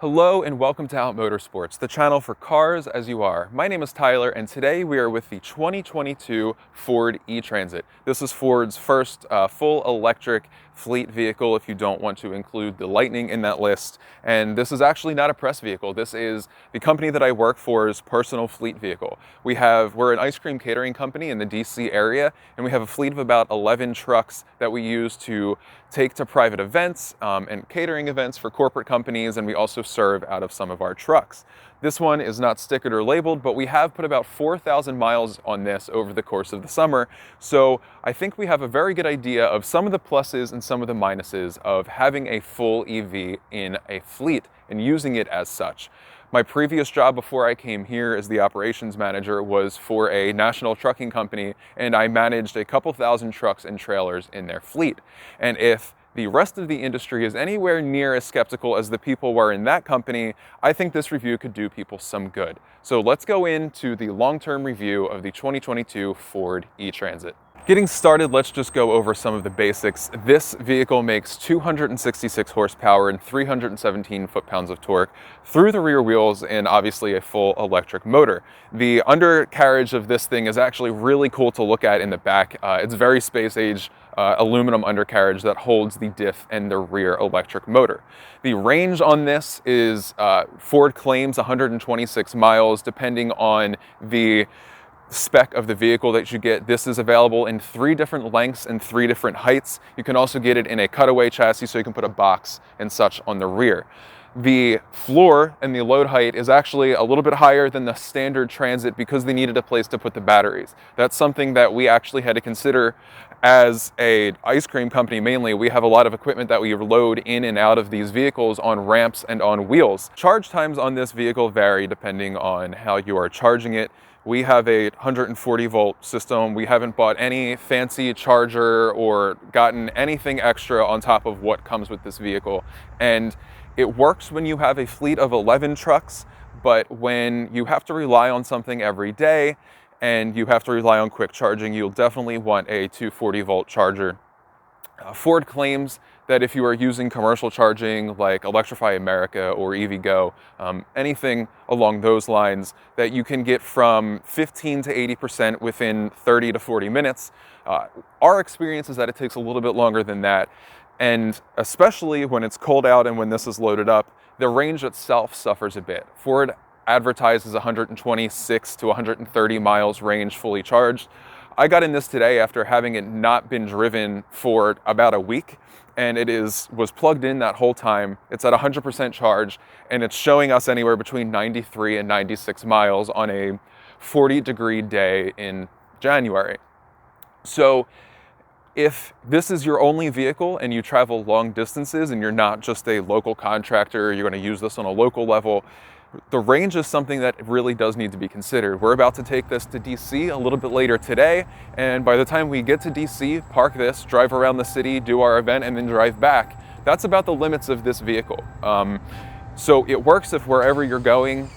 Hello and welcome to Out Motorsports, the channel for cars as you are. My name is Tyler and today we are with the 2022 Ford E-Transit. This is Ford's first full electric fleet vehicle if you don't want to include the Lightning in that list. And this is actually not a press vehicle. This is the company that I work for's personal fleet vehicle. We're an ice cream catering company in the DC area, and we have a fleet of about 11 trucks that we use to take to private events and catering events for corporate companies, and we also serve out of some of our trucks. This one is not stickered or labeled, but we have put about 4,000 miles on this over the course of the summer, so I think we have a very good idea of some of the pluses and some of the minuses of having a full EV in a fleet and using it as such. My previous job before I came here as the operations manager was for a national trucking company, and I managed a couple thousand trucks and trailers in their fleet. And if the rest of the industry is anywhere near as skeptical as the people were in that company, I think this review could do people some good. So let's go into the long-term review of the 2022 Ford E-Transit. Getting started, let's just go over some of the basics. This vehicle makes 266 horsepower and 317 foot-pounds of torque through the rear wheels and obviously a full electric motor. The undercarriage of this thing is actually really cool to look at in the back. It's very space-age aluminum undercarriage that holds the diff and the rear electric motor. The range on this is, Ford claims 126 miles, depending on the spec of the vehicle that you get. This is available in 3 different lengths and 3 different heights. You can also get it in a cutaway chassis, so you can put a box and such on the rear. The floor and the load height is actually a little bit higher than the standard Transit because they needed a place to put the batteries. That's something that we actually had to consider as a ice cream company. Mainly, we have a lot of equipment that we load in and out of these vehicles on ramps and on wheels. Charge times on this vehicle vary depending on how you are charging it. We have a 140 volt system. We haven't bought any fancy charger or gotten anything extra on top of what comes with this vehicle. And it works when you have a fleet of 11 trucks, but when you have to rely on something every day and you have to rely on quick charging, you'll definitely want a 240 volt charger. Ford claims that if you are using commercial charging like Electrify America or EVgo, anything along those lines, that you can get from 15 to 80% within 30 to 40 minutes. Our experience is that it takes a little bit longer than that. And especially when it's cold out and when this is loaded up, the range itself suffers a bit. Ford advertises 126 to 130 miles range fully charged. I got in this today after having it not been driven for about a week, and it was plugged in that whole time. It's at 100% charge, and it's showing us anywhere between 93 and 96 miles on a 40-degree day in January. So if this is your only vehicle and you travel long distances and you're not just a local contractor, you're going to use this on a local level, the range is something that really does need to be considered. We're about to take this to DC a little bit later today, and by the time we get to DC, park this, drive around the city, do our event, and then drive back, that's about the limits of this vehicle. So it works if wherever you're going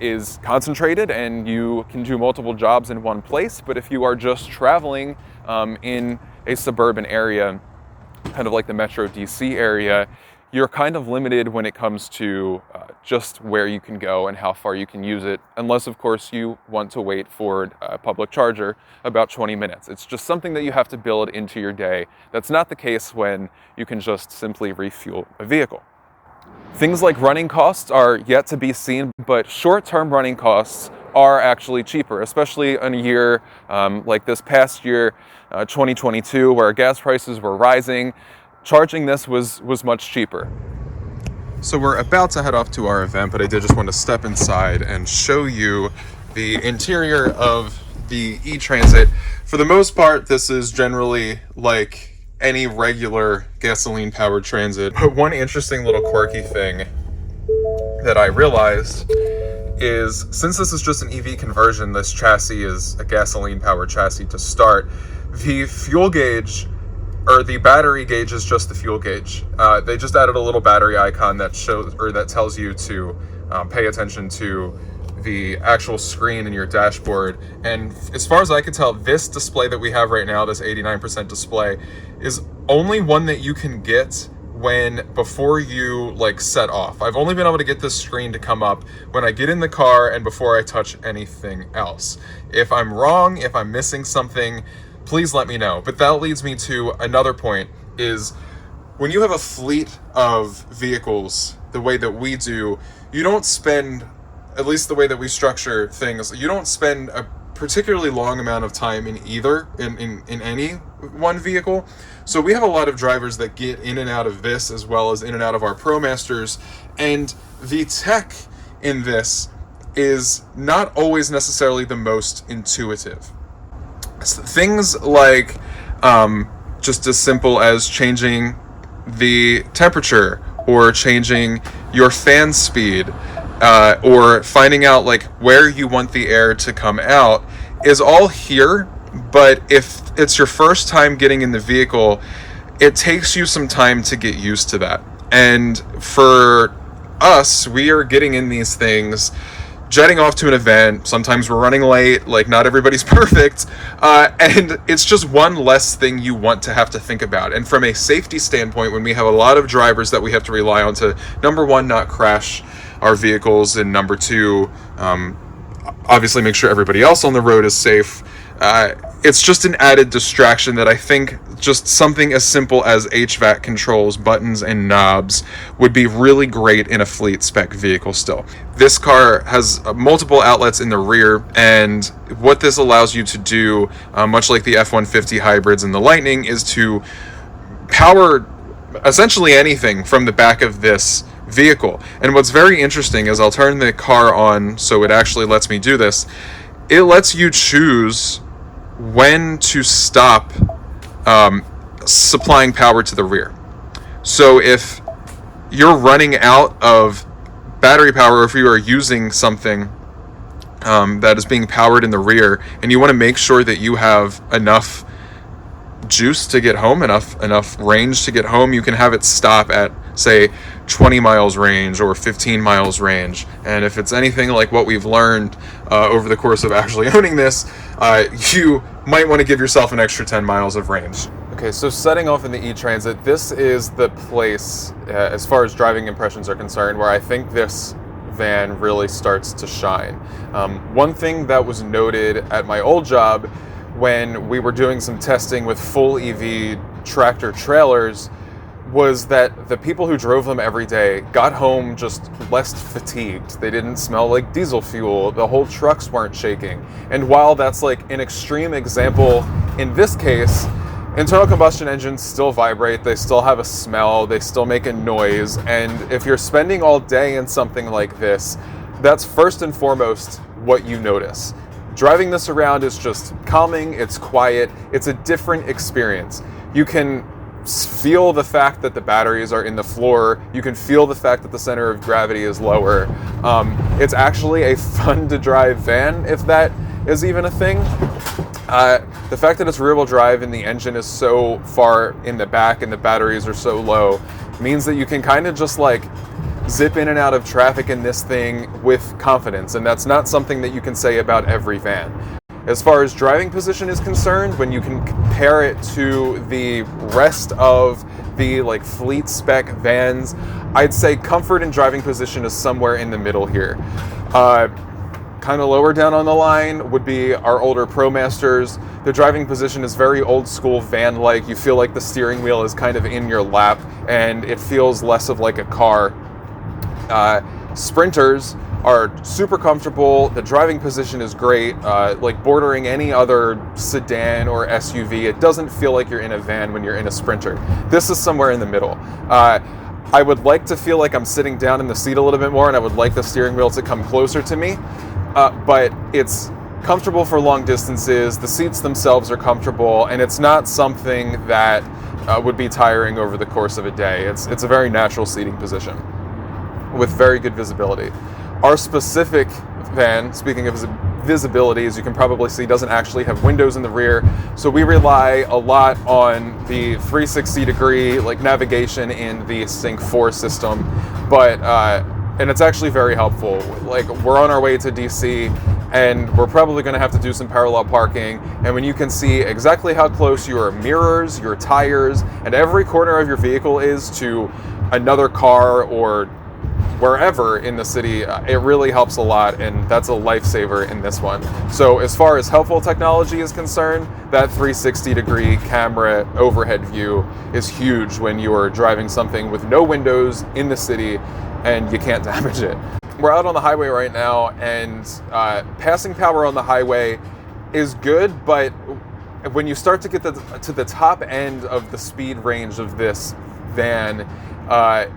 is concentrated and you can do multiple jobs in one place, but if you are just traveling in a suburban area, kind of like the Metro DC area, you're kind of limited when it comes to just where you can go and how far you can use it, unless of course you want to wait for a public charger about 20 minutes. It's just something that you have to build into your day. That's not the case when you can just simply refuel a vehicle. Things like running costs are yet to be seen, but short-term running costs are actually cheaper, especially in a year like this past year, 2022, where gas prices were rising. Charging this was much cheaper. So we're about to head off to our event, but I did just want to step inside and show you the interior of the E-Transit. For the most part, this is generally like any regular gasoline-powered transit. But one interesting little quirky thing that I realized is, since this is just an EV conversion, this chassis is a gasoline-powered chassis to start, the fuel gauge, or the battery gauge, is just the fuel gauge. They just added a little battery icon that shows, or that tells you to pay attention to the actual screen in your dashboard. And as far as I can tell, this display that we have right now, this 89% display, is only one that you can get before you like set off. I've only been able to get this screen to come up when I get in the car and before I touch anything else. If I'm wrong, if I'm missing something, please let me know. But that leads me to another point, is when you have a fleet of vehicles the way that we do, you don't spend, at least the way that we structure things, you don't spend a particularly long amount of time in any one vehicle. So we have a lot of drivers that get in and out of this as well as in and out of our ProMasters, and the tech in this is not always necessarily the most intuitive. Things like just as simple as changing the temperature or changing your fan speed, or finding out like where you want the air to come out is all here. But if it's your first time getting in the vehicle, it takes you some time to get used to that. And for us, we are getting in these things, jetting off to an event. Sometimes we're running late, like not everybody's perfect, and it's just one less thing you want to have to think about. And from a safety standpoint, when we have a lot of drivers that we have to rely on to, number one, not crash our vehicles, and number two, obviously make sure everybody else on the road is safe, it's just an added distraction that I think just something as simple as HVAC controls, buttons, and knobs would be really great in a fleet spec vehicle still. This car has multiple outlets in the rear, and what this allows you to do, much like the F-150 hybrids and the Lightning, is to power essentially anything from the back of this vehicle. And what's very interesting is I'll turn the car on so it actually lets me do this. It lets you choose when to stop supplying power to the rear. So if you're running out of battery power, or if you are using something that is being powered in the rear and you want to make sure that you have enough juice to get home, enough range to get home, you can have it stop at, say, 20 miles range or 15 miles range. And if it's anything like what we've learned over the course of actually owning this, you might want to give yourself an extra 10 miles of range. Okay, so setting off in the E-Transit, this is the place, as far as driving impressions are concerned, where I think this van really starts to shine. One thing that was noted at my old job when we were doing some testing with full EV tractor trailers was that the people who drove them every day got home just less fatigued. They didn't smell like diesel fuel. The whole trucks weren't shaking. And while that's like an extreme example in this case, internal combustion engines still vibrate, they still have a smell, they still make a noise. And if you're spending all day in something like this, that's first and foremost what you notice. Driving this around is just calming, it's quiet, it's a different experience. You can feel the fact that the batteries are in the floor, you can feel the fact that the center of gravity is lower. It's actually a fun to drive van, if that is even a thing. The fact that it's rear-wheel drive and the engine is so far in the back and the batteries are so low means that you can kind of just like zip in and out of traffic in this thing with confidence, and that's not something that you can say about every van. As far as driving position is concerned, when you can compare it to the rest of the like fleet spec vans, I'd say comfort and driving position is somewhere in the middle here. Kind of lower down on the line would be our older ProMasters. The driving position is very old school van-like. You feel like the steering wheel is kind of in your lap and it feels less of like a car. Sprinters are super comfortable. The driving position is great, like bordering any other sedan or SUV. It doesn't feel like you're in a van when you're in a Sprinter. This is somewhere in the middle. I would like to feel like I'm sitting down in the seat a little bit more, and I would like the steering wheel to come closer to me, but it's comfortable for long distances. The seats themselves are comfortable, and it's not something that would be tiring over the course of a day. It's a very natural seating position with very good visibility. Our specific van, speaking of visibility, as you can probably see, doesn't actually have windows in the rear, so we rely a lot on the 360-degree like navigation in the Sync 4 system, but and it's actually very helpful. Like, we're on our way to DC, and we're probably going to have to do some parallel parking. And when you can see exactly how close your mirrors, your tires, and every corner of your vehicle is to another car or wherever in the city, it really helps a lot, and that's a lifesaver in this one. So as far as helpful technology is concerned, that 360-degree camera overhead view is huge when you are driving something with no windows in the city and you can't damage it. We're out on the highway right now, and passing power on the highway is good, but when you start to get to the top end of the speed range of this van,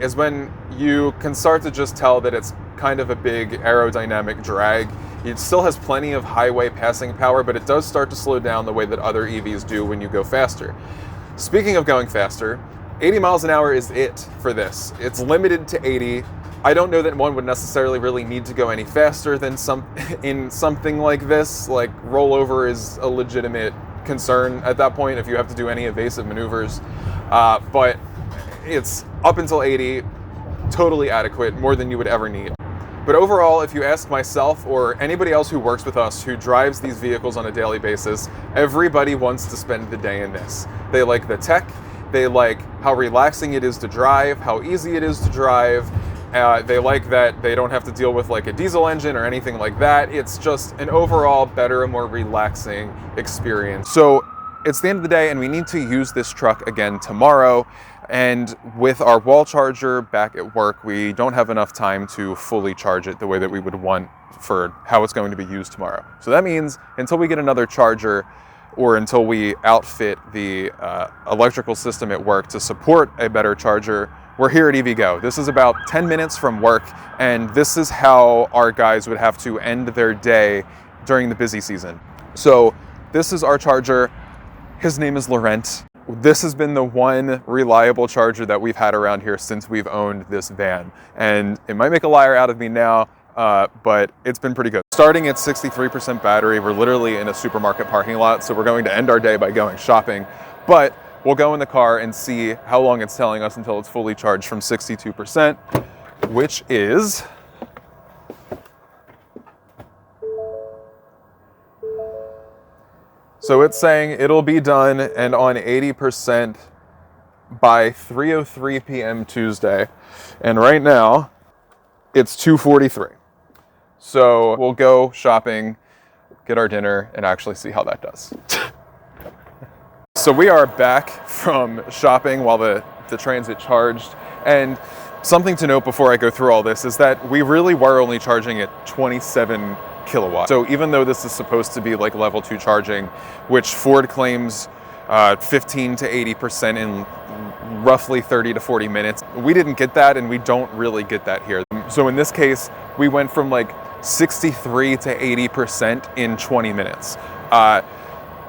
is when you can start to just tell that it's kind of a big aerodynamic drag. It still has plenty of highway passing power, but it does start to slow down the way that other EVs do when you go faster. Speaking of going faster, 80 miles an hour is it for this. It's limited to 80. I don't know that one would necessarily really need to go any faster than in something like this. Like, rollover is a legitimate concern at that point if you have to do any evasive maneuvers. But it's up until 80, totally adequate, more than you would ever need. But overall, if you ask myself or anybody else who works with us who drives these vehicles on a daily basis, everybody wants to spend the day in this. They like the tech, they like how relaxing it is to drive, how easy it is to drive. They like that they don't have to deal with like a diesel engine or anything like that. It's just an overall better and more relaxing experience. So it's the end of the day, and we need to use this truck again tomorrow. And with our wall charger back at work, we don't have enough time to fully charge it the way that we would want for how it's going to be used tomorrow. So that means until we get another charger, or until we outfit the electrical system at work to support a better charger, we're here at EVgo. This is about 10 minutes from work, and this is how our guys would have to end their day during the busy season. So this is our charger. His name is Laurent. This has been the one reliable charger that we've had around here since we've owned this van. And it might make a liar out of me now, but it's been pretty good. Starting at 63% battery, we're literally in a supermarket parking lot, so we're going to end our day by going shopping. But we'll go in the car and see how long it's telling us until it's fully charged from 62%, which is... So it's saying it'll be done and on 80% by 3:03 p.m. Tuesday. And right now, it's 2:43. So we'll go shopping, get our dinner, and actually see how that does. So we are back from shopping while the Transit charged. And something to note before I go through all this is that we really were only charging at 27 kilowatts. So even though this is supposed to be like level 2 charging, which Ford claims 15 to 80% in roughly 30 to 40 minutes, we didn't get that, and we don't really get that here. So in this case, we went from like 63 to 80% in 20 minutes.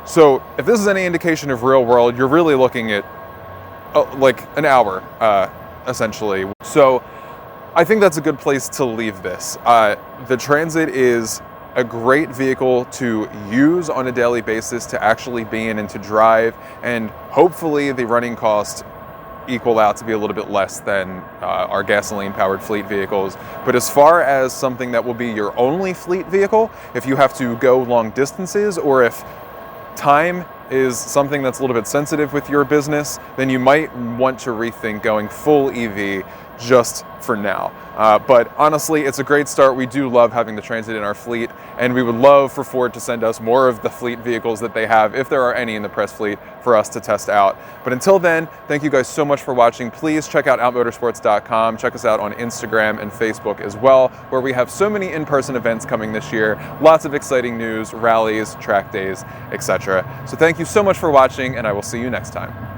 So if this is any indication of real world, you're really looking at like an hour, essentially. So I think that's a good place to leave this. The Transit is a great vehicle to use on a daily basis, to actually be in and to drive, and hopefully the running costs equal out to be a little bit less than our gasoline-powered fleet vehicles. But as far as something that will be your only fleet vehicle, if you have to go long distances, or if time is something that's a little bit sensitive with your business, then you might want to rethink going full EV just for now. But honestly, it's a great start. We do love having the Transit in our fleet, and we would love for Ford to send us more of the fleet vehicles that they have, if there are any in the press fleet, for us to test out. But until then, thank you guys so much for watching. Please check out outmotorsports.com. Check us out on Instagram and Facebook as well, where we have so many in-person events coming this year. Lots of exciting news, rallies, track days, etc. So thank you so much for watching, and I will see you next time.